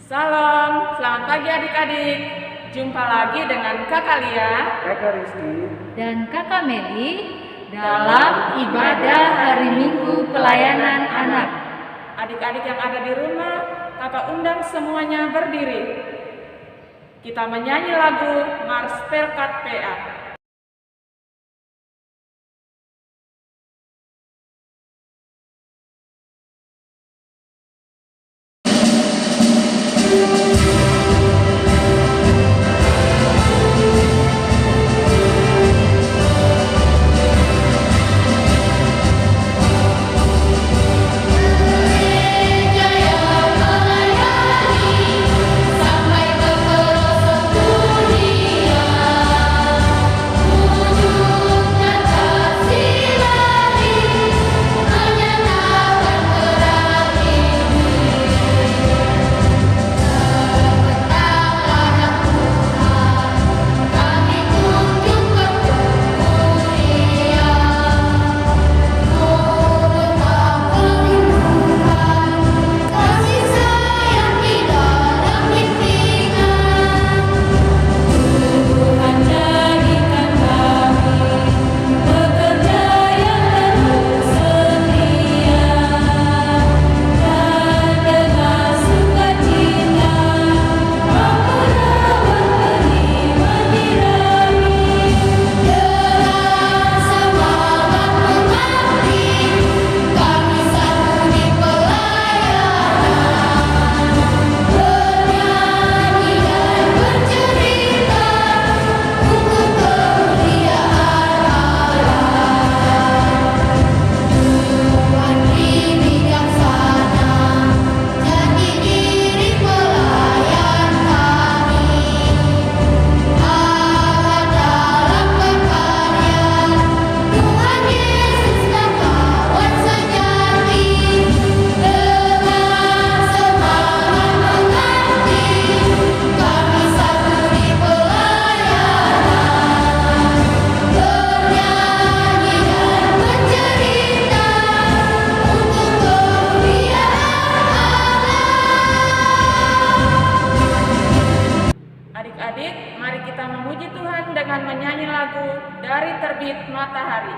Salam, selamat pagi adik-adik. Jumpa lagi dengan Kakak Lia, Kakak Rizky, dan Kakak Meli dalam ibadah hari Minggu pelayanan anak. Adik-adik yang ada di rumah, Kakak undang semuanya berdiri. Kita menyanyi lagu Mars Pelkat PA. Adik-adik, mari kita memuji Tuhan dengan menyanyi lagu Dari Terbit Matahari.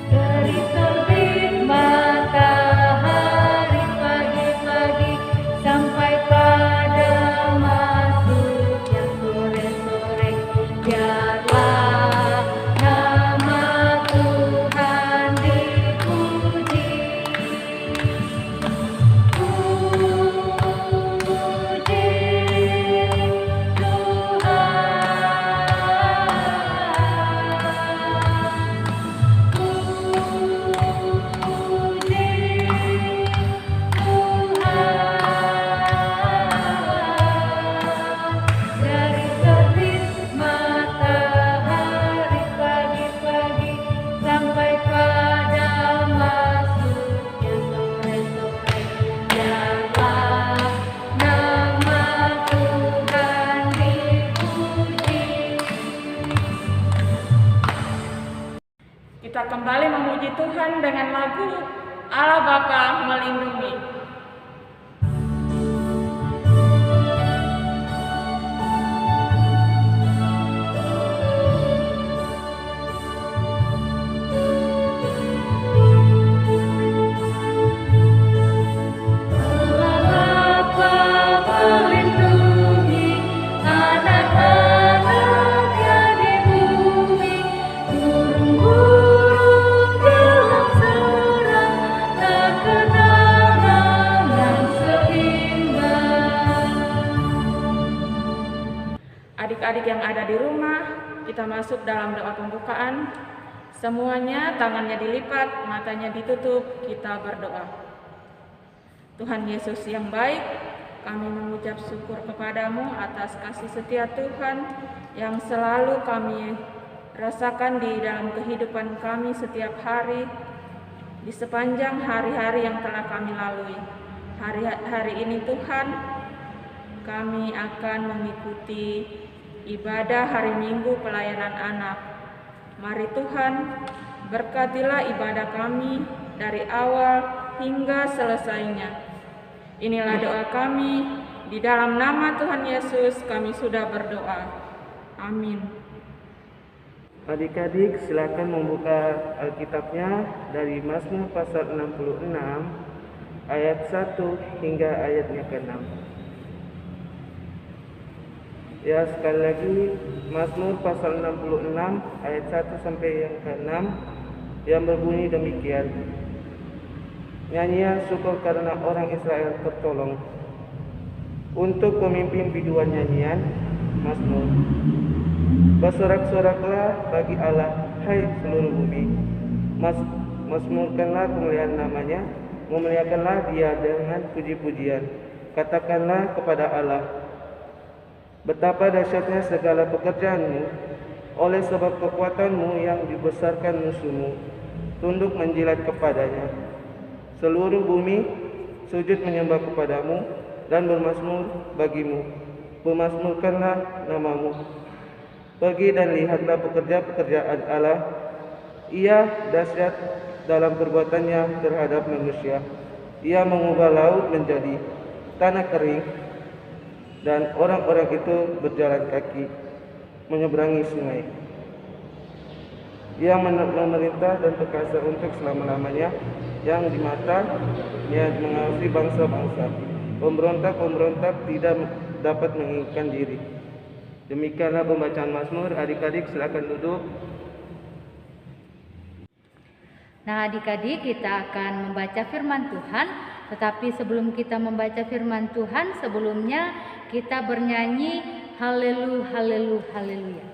Dari terbit matahari pagi-pagi sampai pada masuknya sore-sore, biarlah nama Tuhan dipuji. Puji Dari terbit matahari pagi-pagi sampai pada masuknya sore-sore, biarlah nama Tuhan dipuji. Kita kembali memuji Tuhan dengan lagu Allah Bapa Melindungi. Allah Bapa melindungi anak-anaknya di bumi, burung-burung dalam serang tak kenal dengan seimbang. Adik-adik yang ada di rumah, kita masuk dalam doa pembukaan. Semuanya tangannya dilipat, matanya ditutup, kita berdoa. Tuhan Yesus yang baik, kami mengucap syukur kepadamu atas kasih setia Tuhan yang selalu kami rasakan di dalam kehidupan kami setiap hari, di sepanjang hari-hari yang telah kami lalui. Hari ini Tuhan, kami akan mengikuti ibadah hari Minggu pelayanan anak. Mari Tuhan, berkatilah ibadah kami dari awal hingga selesainya. Inilah doa kami, di dalam nama Tuhan Yesus kami sudah berdoa. Amin. Adik-adik silakan membuka Alkitabnya dari Mazmur pasal 66 ayat 1 hingga ayatnya ke-6. Ya, sekali lagi Mazmur pasal 66 ayat 1 sampai yang ke-6 yang berbunyi demikian. Nyanyian syukur karena orang Israel tertolong. Untuk pemimpin biduan nyanyian Mazmur. Bersorak-soraklah bagi Allah, hai seluruh bumi. Mazmurkanlah kemuliaan namanya, memuliakanlah dia dengan puji-pujian. Katakanlah kepada Allah, betapa dahsyatnya segala pekerjaanmu, oleh sebab kekuatanmu yang dibesarkan musuhmu, tunduk menjilat kepadanya. Seluruh bumi sujud menyembah kepadamu dan bermazmur bagimu. Bermazmurkanlah namamu. Pergi dan lihatlah pekerjaan Allah. Ia dahsyat dalam perbuatannya terhadap manusia. Ia mengubah laut menjadi tanah kering, dan orang-orang itu berjalan kaki menyeberangi sungai. Ia memerintah dan perkasa untuk selama-lamanya, yang di matanya mengawasi bangsa-bangsa. Pemberontak-pemberontak tidak dapat menginginkan diri. Demikianlah pembacaan Mazmur. Adik-adik silakan duduk. Nah, adik-adik, kita akan membaca firman Tuhan. Tetapi sebelum kita membaca firman Tuhan, sebelumnya kita bernyanyi haleluya, haleluya, haleluya.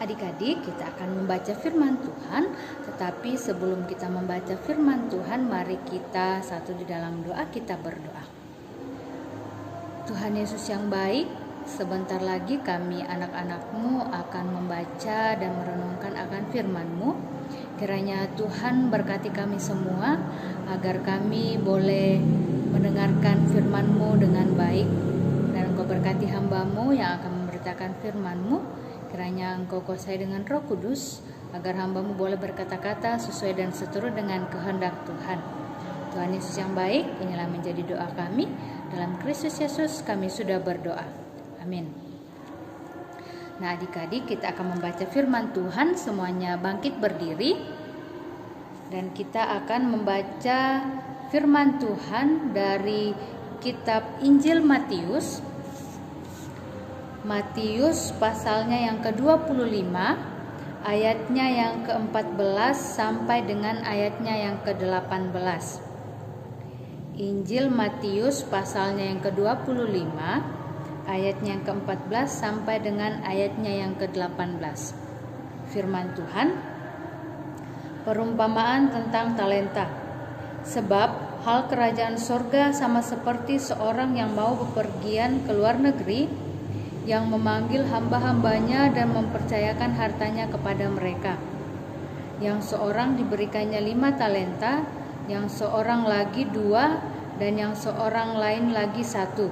Adik-adik, kita akan membaca firman Tuhan. Tetapi sebelum kita membaca firman Tuhan, mari kita satu di dalam doa, kita berdoa. Tuhan Yesus yang baik, sebentar lagi kami anak-anak-Mu akan membaca dan merenungkan akan firman-Mu. Kiranya Tuhan berkati kami semua, agar kami boleh mendengarkan firman-Mu dengan baik. Dan Engkau berkati hamba-Mu yang akan memberitakan firman-Mu. Kiranya Engkau kuasai dengan Roh Kudus, agar hamba-Mu boleh berkata-kata sesuai dan seturut dengan kehendak Tuhan. Tuhan Yesus yang baik, inilah menjadi doa kami. Dalam Kristus Yesus kami sudah berdoa. Amin. Nah, adik-adik, kita akan membaca firman Tuhan. Semuanya bangkit berdiri. Dan kita akan membaca firman Tuhan dari kitab Injil Matius. Matius pasalnya yang ke-25, ayatnya yang ke-14 sampai dengan ayatnya yang ke-18. Injil Matius pasalnya yang ke-25, ayatnya yang ke-14 sampai dengan ayatnya yang ke-18. Firman Tuhan, perumpamaan tentang talenta. Sebab hal kerajaan sorga sama seperti seorang yang mau bepergian ke luar negeri, yang memanggil hamba-hambanya dan mempercayakan hartanya kepada mereka. Yang seorang diberikannya 5 talenta, yang seorang lagi 2, dan yang seorang lain lagi 1,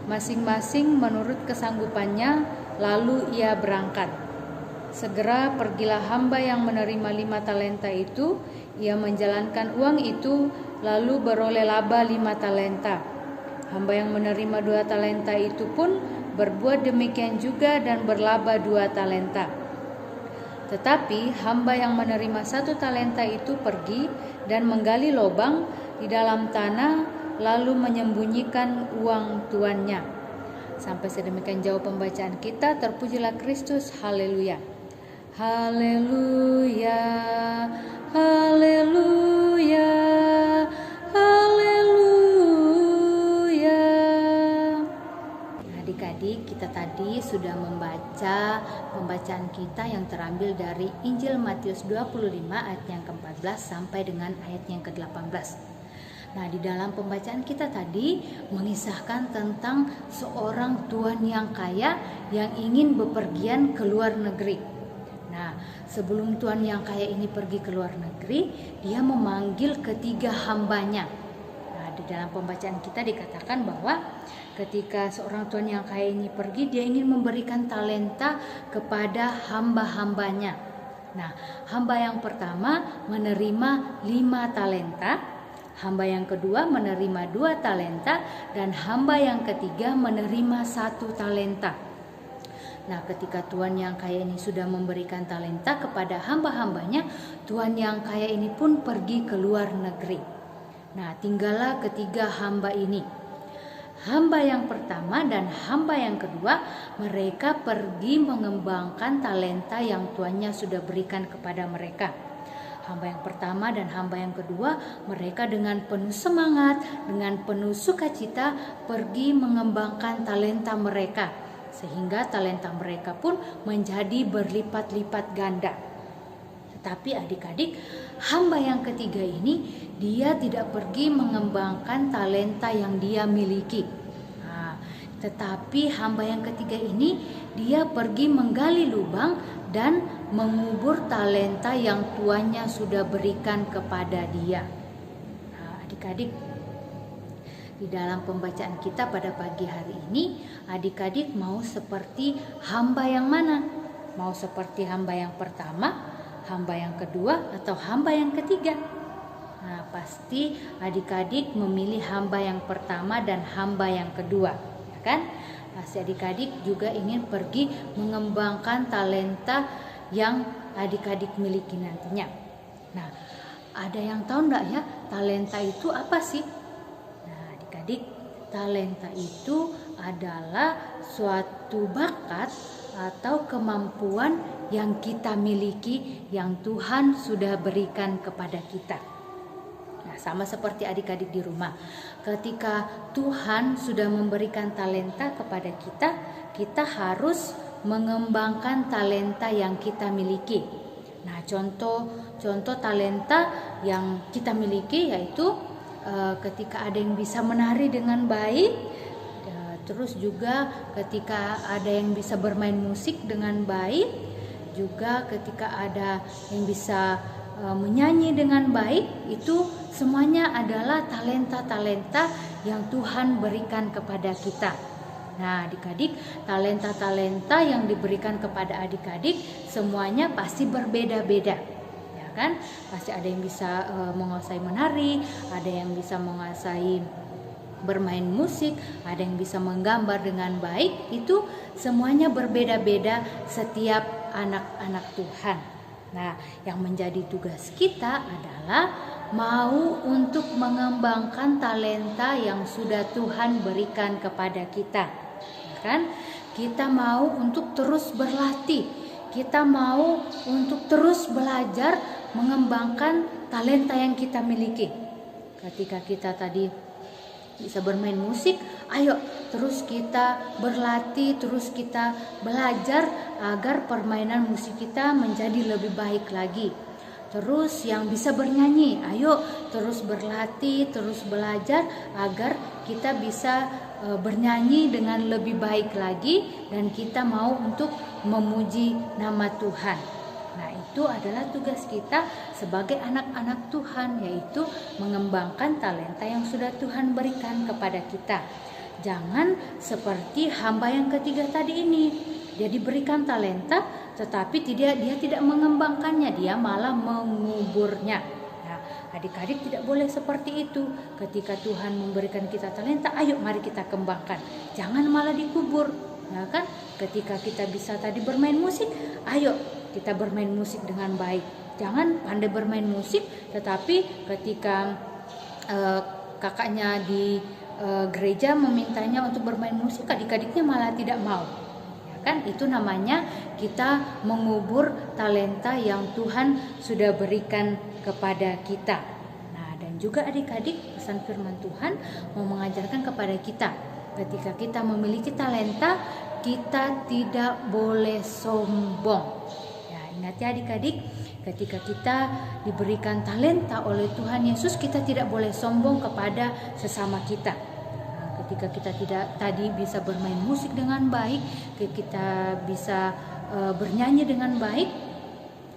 masing-masing menurut kesanggupannya, lalu ia berangkat. Segera pergilah hamba yang menerima 5 talenta itu, ia menjalankan uang itu, lalu beroleh laba 5 talenta. Hamba yang menerima 2 talenta itu pun berbuat demikian juga dan berlaba 2 talenta. Tetapi hamba yang menerima 1 talenta itu pergi dan menggali lubang di dalam tanah, lalu menyembunyikan uang tuannya. Sampai sedemikian jauh pembacaan kita. Terpujilah Kristus. Haleluya. Haleluya. Haleluya. Haleluya. Adik-adik, kita tadi sudah membaca pembacaan kita yang terambil dari Injil Matius 25 ayat yang ke-14 sampai dengan ayat yang ke-18. Nah, di dalam pembacaan kita tadi mengisahkan tentang seorang tuan yang kaya yang ingin bepergian ke luar negeri. Nah, sebelum tuan yang kaya ini pergi ke luar negeri, dia memanggil ketiga hambanya. Nah, di dalam pembacaan kita dikatakan bahwa ketika seorang tuan yang kaya ini pergi, dia ingin memberikan talenta kepada hamba-hambanya. Nah, hamba yang pertama menerima 5 talenta. Hamba yang kedua menerima 2 talenta, dan hamba yang ketiga menerima 1 talenta. Nah, ketika tuan yang kaya ini sudah memberikan talenta kepada hamba-hambanya, tuan yang kaya ini pun pergi ke luar negeri. Nah, tinggallah ketiga hamba ini. Hamba yang pertama dan hamba yang kedua, mereka pergi mengembangkan talenta yang tuannya sudah berikan kepada mereka. Hamba yang pertama dan hamba yang kedua, mereka dengan penuh semangat, dengan penuh sukacita pergi mengembangkan talenta mereka, sehingga talenta mereka pun menjadi berlipat-lipat ganda. Tetapi adik-adik, hamba yang ketiga ini, dia tidak pergi mengembangkan talenta yang dia miliki. Tetapi hamba yang ketiga ini, dia pergi menggali lubang dan mengubur talenta yang tuannya sudah berikan kepada dia. Adik-adik, di dalam pembacaan kita pada pagi hari ini, adik-adik mau seperti hamba yang mana? Mau seperti hamba yang pertama, hamba yang kedua, atau hamba yang ketiga? Nah, pasti adik-adik memilih hamba yang pertama dan hamba yang kedua, ya kan? Pasti adik-adik juga ingin pergi mengembangkan talenta yang adik-adik miliki nantinya. Nah, ada yang tahu enggak ya talenta itu apa sih? Nah, adik-adik, talenta itu adalah suatu bakat atau kemampuan yang kita miliki, yang Tuhan sudah berikan kepada kita. Nah, sama seperti adik-adik di rumah. Ketika Tuhan sudah memberikan talenta kepada kita, kita harus mengembangkan talenta yang kita miliki. Nah, contoh talenta yang kita miliki yaitu ketika ada yang bisa menari dengan baik, terus juga ketika ada yang bisa bermain musik dengan baik, juga ketika ada yang bisa menyanyi dengan baik. Itu semuanya adalah talenta-talenta yang Tuhan berikan kepada kita. Nah, adik-adik, talenta-talenta yang diberikan kepada adik-adik semuanya pasti berbeda-beda, ya kan? Pasti ada yang bisa menguasai menari, ada yang bisa menguasai bermain musik, ada yang bisa menggambar dengan baik. Itu semuanya berbeda-beda setiap anak-anak Tuhan. Nah, yang menjadi tugas kita adalah mau untuk mengembangkan talenta yang sudah Tuhan berikan kepada kita. Kan? Kita mau untuk terus berlatih, kita mau untuk terus belajar mengembangkan talenta yang kita miliki. Ketika kita tadi bisa bermain musik, ayo terus kita berlatih, terus kita belajar agar permainan musik kita menjadi lebih baik lagi. Terus yang bisa bernyanyi, ayo terus berlatih, terus belajar agar kita bisa bernyanyi dengan lebih baik lagi, dan kita mau untuk memuji nama Tuhan. Nah, itu adalah tugas kita sebagai anak-anak Tuhan, yaitu mengembangkan talenta yang sudah Tuhan berikan kepada kita. Jangan seperti hamba yang ketiga tadi ini. Dia diberikan talenta, tetapi dia tidak mengembangkannya, dia malah menguburnya. Adik-adik tidak boleh seperti itu. Ketika Tuhan memberikan kita talenta, ayo mari kita kembangkan. Jangan malah dikubur. Nah kan, ketika kita bisa tadi bermain musik, ayo kita bermain musik dengan baik. Jangan pandai bermain musik, tetapi ketika kakaknya di gereja memintanya untuk bermain musik, adik-adiknya malah tidak mau. Ya kan? Itu namanya kita mengubur talenta yang Tuhan sudah berikan kepada kita. Nah, dan juga adik-adik, pesan firman Tuhan mau mengajarkan kepada kita, ketika kita memiliki talenta, kita tidak boleh sombong. Ya, ingat ya adik-adik, ketika kita diberikan talenta oleh Tuhan Yesus, kita tidak boleh sombong kepada sesama kita. Nah, ketika kita tadi bisa bermain musik dengan baik, kita bisa bernyanyi dengan baik,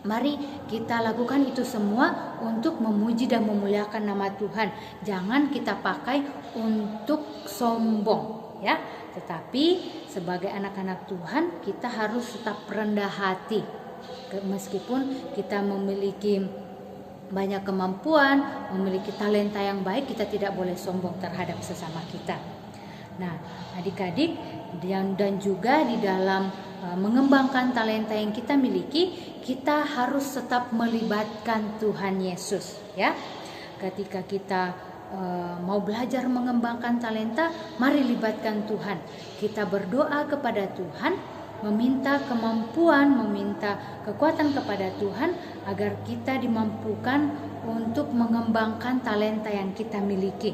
mari kita lakukan itu semua untuk memuji dan memuliakan nama Tuhan. Jangan kita pakai untuk sombong, ya. Tetapi sebagai anak-anak Tuhan, kita harus tetap rendah hati. Meskipun kita memiliki banyak kemampuan, memiliki talenta yang baik, kita tidak boleh sombong terhadap sesama kita. Nah, adik-adik, dan juga di dalam mengembangkan talenta yang kita miliki, kita harus tetap melibatkan Tuhan Yesus, ya. Ketika kita mau belajar mengembangkan talenta, mari libatkan Tuhan. Kita berdoa kepada Tuhan, meminta kemampuan, meminta kekuatan kepada Tuhan agar kita dimampukan untuk mengembangkan talenta yang kita miliki,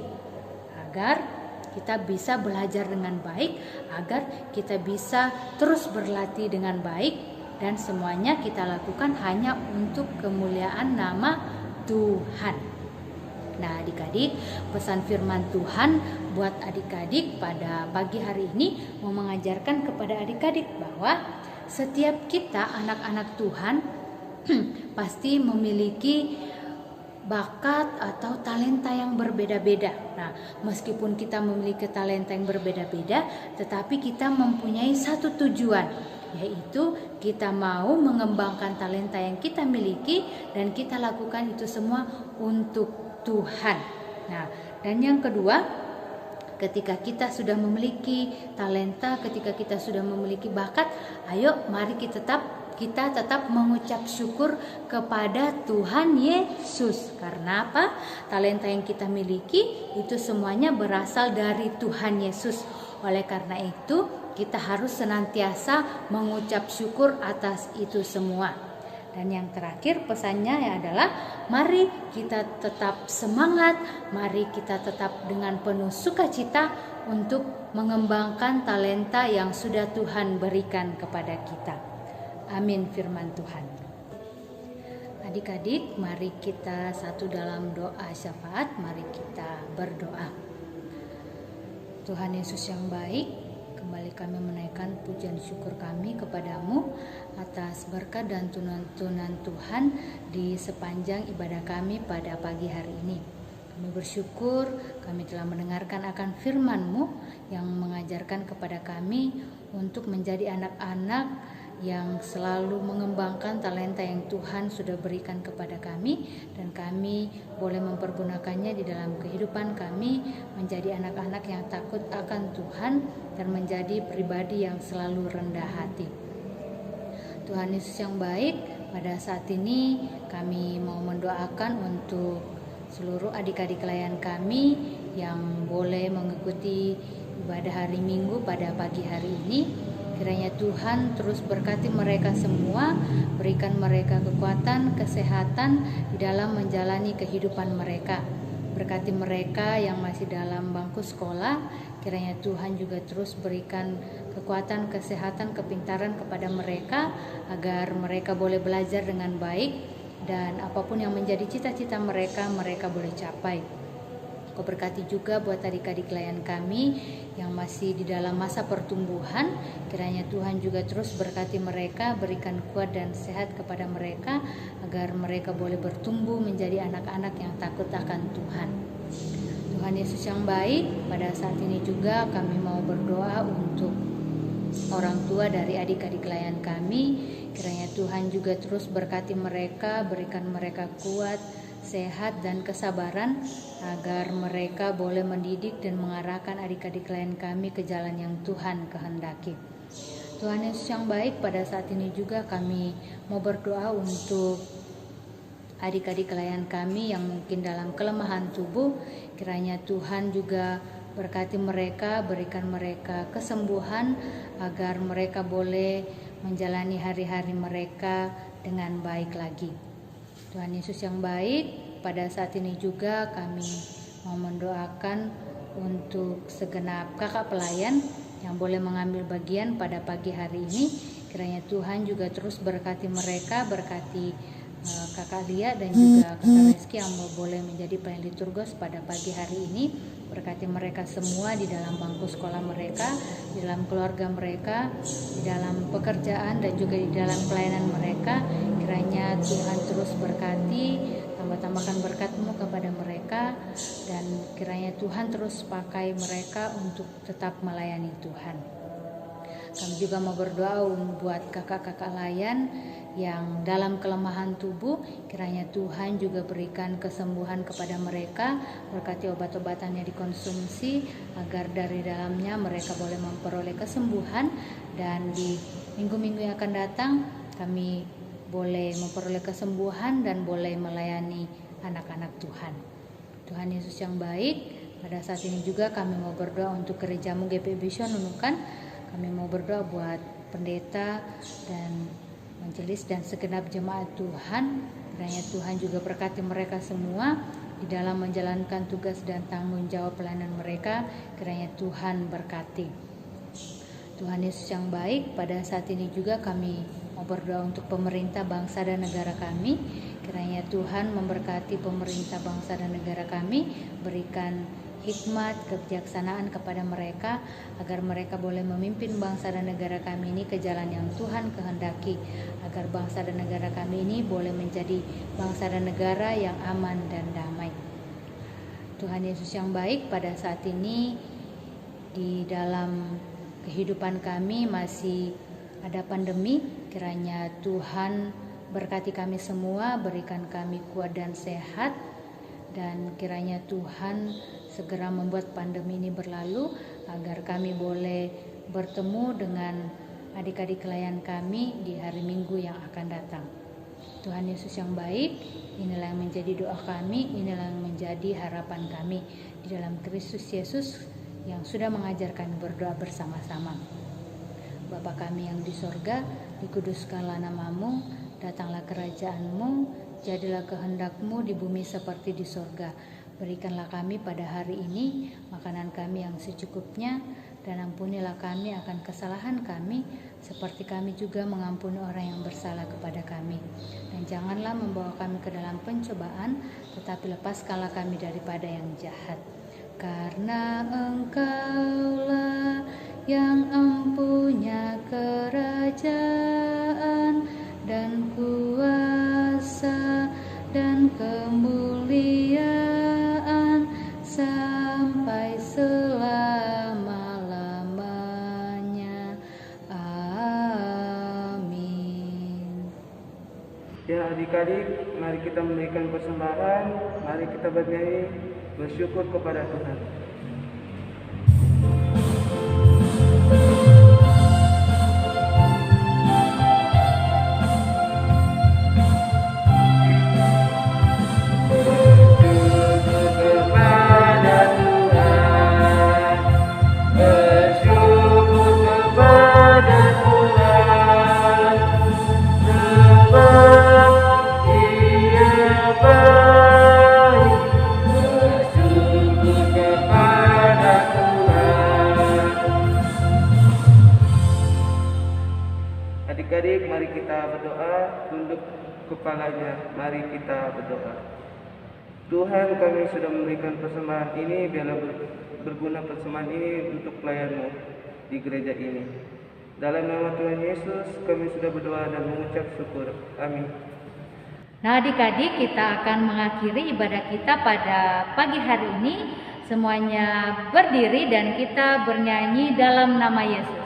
agar kita bisa belajar dengan baik, agar kita bisa terus berlatih dengan baik, dan semuanya kita lakukan hanya untuk kemuliaan nama Tuhan. Nah, adik-adik, pesan firman Tuhan buat adik-adik pada pagi hari ini mau mengajarkan kepada adik-adik bahwa setiap kita anak-anak Tuhan pasti memiliki bakat atau talenta yang berbeda-beda. Nah, meskipun kita memiliki talenta yang berbeda-beda, tetapi kita mempunyai satu tujuan, yaitu kita mau mengembangkan talenta yang kita miliki, dan kita lakukan itu semua untuk Tuhan. Nah, dan yang kedua, ketika kita sudah memiliki talenta, ketika kita sudah memiliki bakat, ayo mari kita tetap mengucap syukur kepada Tuhan Yesus. Karena apa? Talenta yang kita miliki itu semuanya berasal dari Tuhan Yesus. Oleh karena itu, kita harus senantiasa mengucap syukur atas itu semua. Dan yang terakhir pesannya adalah mari kita tetap semangat, mari kita tetap dengan penuh sukacita untuk mengembangkan talenta yang sudah Tuhan berikan kepada kita. Amin firman Tuhan. Adik-adik, mari kita satu dalam doa syafaat, mari kita berdoa. Tuhan Yesus yang baik, kembali kami menaikkan pujian syukur kami kepadamu atas berkat dan tuntunan Tuhan di sepanjang ibadah kami pada pagi hari ini. Kami bersyukur kami telah mendengarkan akan firman-Mu yang mengajarkan kepada kami untuk menjadi anak-anak yang selalu mengembangkan talenta yang Tuhan sudah berikan kepada kami, dan kami boleh mempergunakannya di dalam kehidupan kami menjadi anak-anak yang takut akan Tuhan dan menjadi pribadi yang selalu rendah hati. Tuhan Yesus yang baik, pada saat ini kami mau mendoakan untuk seluruh adik-adik klien kami yang boleh mengikuti ibadah hari Minggu pada pagi hari ini. Kiranya Tuhan terus berkati mereka semua, berikan mereka kekuatan, kesehatan di dalam menjalani kehidupan mereka. Berkati mereka yang masih dalam bangku sekolah, kiranya Tuhan juga terus berikan kekuatan, kesehatan, kepintaran kepada mereka agar mereka boleh belajar dengan baik, dan apapun yang menjadi cita-cita mereka, mereka boleh capai. Kau berkati juga buat adik-adik klien kami yang masih di dalam masa pertumbuhan, kiranya Tuhan juga terus berkati mereka, berikan kuat dan sehat kepada mereka agar mereka boleh bertumbuh menjadi anak-anak yang takut akan Tuhan. Tuhan Yesus yang baik, pada saat ini juga kami mau berdoa untuk orang tua dari adik-adik klien kami. Kiranya Tuhan juga terus berkati mereka, berikan mereka kuat, sehat dan kesabaran agar mereka boleh mendidik dan mengarahkan adik-adik klien kami ke jalan yang Tuhan kehendaki. Tuhan Yesus yang baik, pada saat ini juga kami mau berdoa untuk adik-adik klien kami yang mungkin dalam kelemahan tubuh. Kiranya Tuhan juga berkati mereka, berikan mereka kesembuhan agar mereka boleh menjalani hari-hari mereka dengan baik lagi. Tuhan Yesus yang baik, pada saat ini juga kami mau mendoakan untuk segenap kakak pelayan yang boleh mengambil bagian pada pagi hari ini. Kiranya Tuhan juga terus berkati mereka, berkati kakak Lia dan juga kakak Rizky yang boleh menjadi pelayan liturgos pada pagi hari ini. Berkati mereka semua di dalam bangku sekolah mereka, di dalam keluarga mereka, di dalam pekerjaan dan juga di dalam pelayanan mereka. Kiranya Tuhan terus berkati, tambah-tambahkan berkat-Mu kepada mereka, dan kiranya Tuhan terus pakai mereka untuk tetap melayani Tuhan. Kami juga mau berdoa buat kakak-kakak layan yang dalam kelemahan tubuh. Kiranya Tuhan juga berikan kesembuhan kepada mereka, berkati obat-obatannya dikonsumsi agar dari dalamnya mereka boleh memperoleh kesembuhan, dan di minggu-minggu yang akan datang kami boleh memperoleh kesembuhan dan boleh melayani anak-anak Tuhan. Tuhan Yesus yang baik, pada saat ini juga kami mau berdoa untuk gerejamu GP Vision Nunukan. Kami mau berdoa buat pendeta dan majelis dan segenap jemaat Tuhan. Kiranya Tuhan juga berkati mereka semua di dalam menjalankan tugas dan tanggung jawab pelayanan mereka. Kiranya Tuhan berkati. Tuhan Yesus yang baik, pada saat ini juga kami mau berdoa untuk pemerintah bangsa dan negara kami. Kiranya Tuhan memberkati pemerintah bangsa dan negara kami, berikan hikmat, kebijaksanaan kepada mereka agar mereka boleh memimpin bangsa dan negara kami ini ke jalan yang Tuhan kehendaki, agar bangsa dan negara kami ini boleh menjadi bangsa dan negara yang aman dan damai. Tuhan Yesus yang baik, pada saat ini di dalam kehidupan kami masih ada pandemi. Kiranya Tuhan berkati kami semua, berikan kami kuat dan sehat, dan kiranya Tuhan segera membuat pandemi ini berlalu agar kami boleh bertemu dengan adik-adik klien kami di hari Minggu yang akan datang. Tuhan Yesus yang baik, inilah yang menjadi doa kami, inilah yang menjadi harapan kami di dalam Kristus Yesus yang sudah mengajar kami berdoa bersama-sama. Bapa kami yang di sorga, dikuduskanlah nama-Mu, datanglah kerajaan-Mu, jadilah kehendak-Mu di bumi seperti di sorga. Berikanlah kami pada hari ini makanan kami yang secukupnya, dan ampunilah kami akan kesalahan kami, seperti kami juga mengampuni orang yang bersalah kepada kami. Dan janganlah membawa kami ke dalam pencobaan, tetapi lepaskanlah kami daripada yang jahat. Karena Engkaulah yang empunya kerajaan dan kuasa dan kemuliaan sampai selama-lamanya. Amin. Ya adik-adik, mari kita memberikan persembahan, mari kita bernyanyi bersyukur kepada Tuhan. Adik-adik, mari kita berdoa, tunduk kepalanya, mari kita berdoa. Tuhan, kami sudah memberikan persembahan ini, biarlah berguna persembahan ini untuk pelayan-Mu di gereja ini. Dalam nama Tuhan Yesus, kami sudah berdoa dan mengucap syukur. Amin. Nah adik-adik, kita akan mengakhiri ibadah kita pada pagi hari ini. Semuanya berdiri dan kita bernyanyi dalam nama Yesus.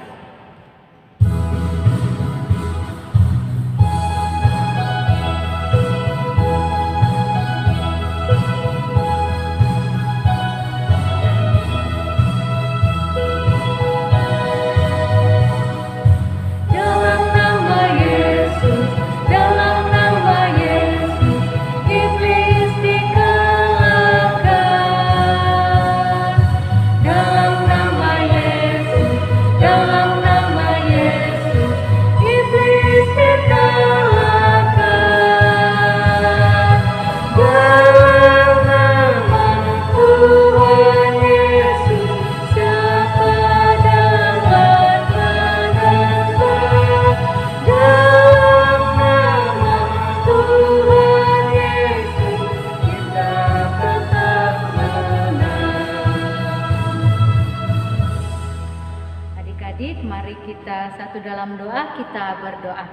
kita satu dalam doa, kita berdoa.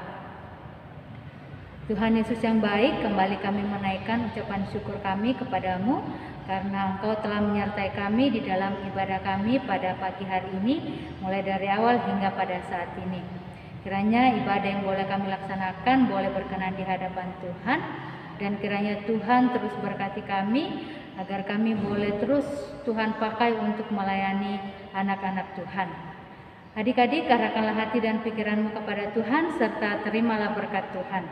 Tuhan Yesus yang baik, kembali kami menaikkan ucapan syukur kami kepadamu karena Engkau telah menyertai kami di dalam ibadah kami pada pagi hari ini, mulai dari awal hingga pada saat ini. Kiranya ibadah yang boleh kami laksanakan boleh berkenan di hadapan Tuhan, dan kiranya Tuhan terus berkati kami agar kami boleh terus Tuhan pakai untuk melayani anak-anak Tuhan. Adik-adik, arahkanlah hati dan pikiranmu kepada Tuhan serta terimalah berkat Tuhan.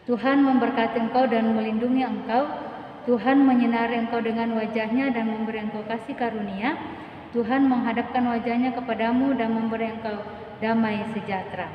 Tuhan memberkati engkau dan melindungi engkau. Tuhan menyinari engkau dengan wajah-Nya dan memberi engkau kasih karunia. Tuhan menghadapkan wajah-Nya kepadamu dan memberi engkau damai sejahtera.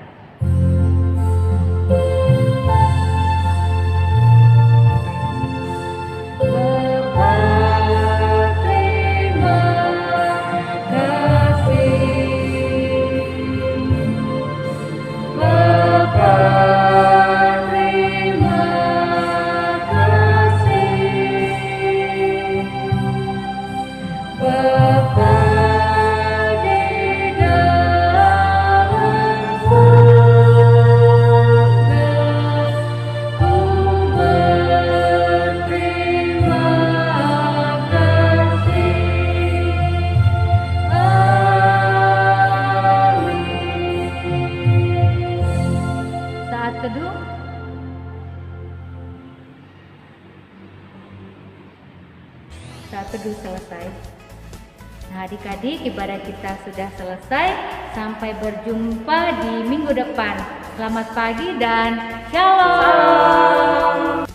Saat teduh selesai. Nah, adik-adik, ibadah kita sudah selesai. Sampai berjumpa di minggu depan. Selamat pagi dan shalom.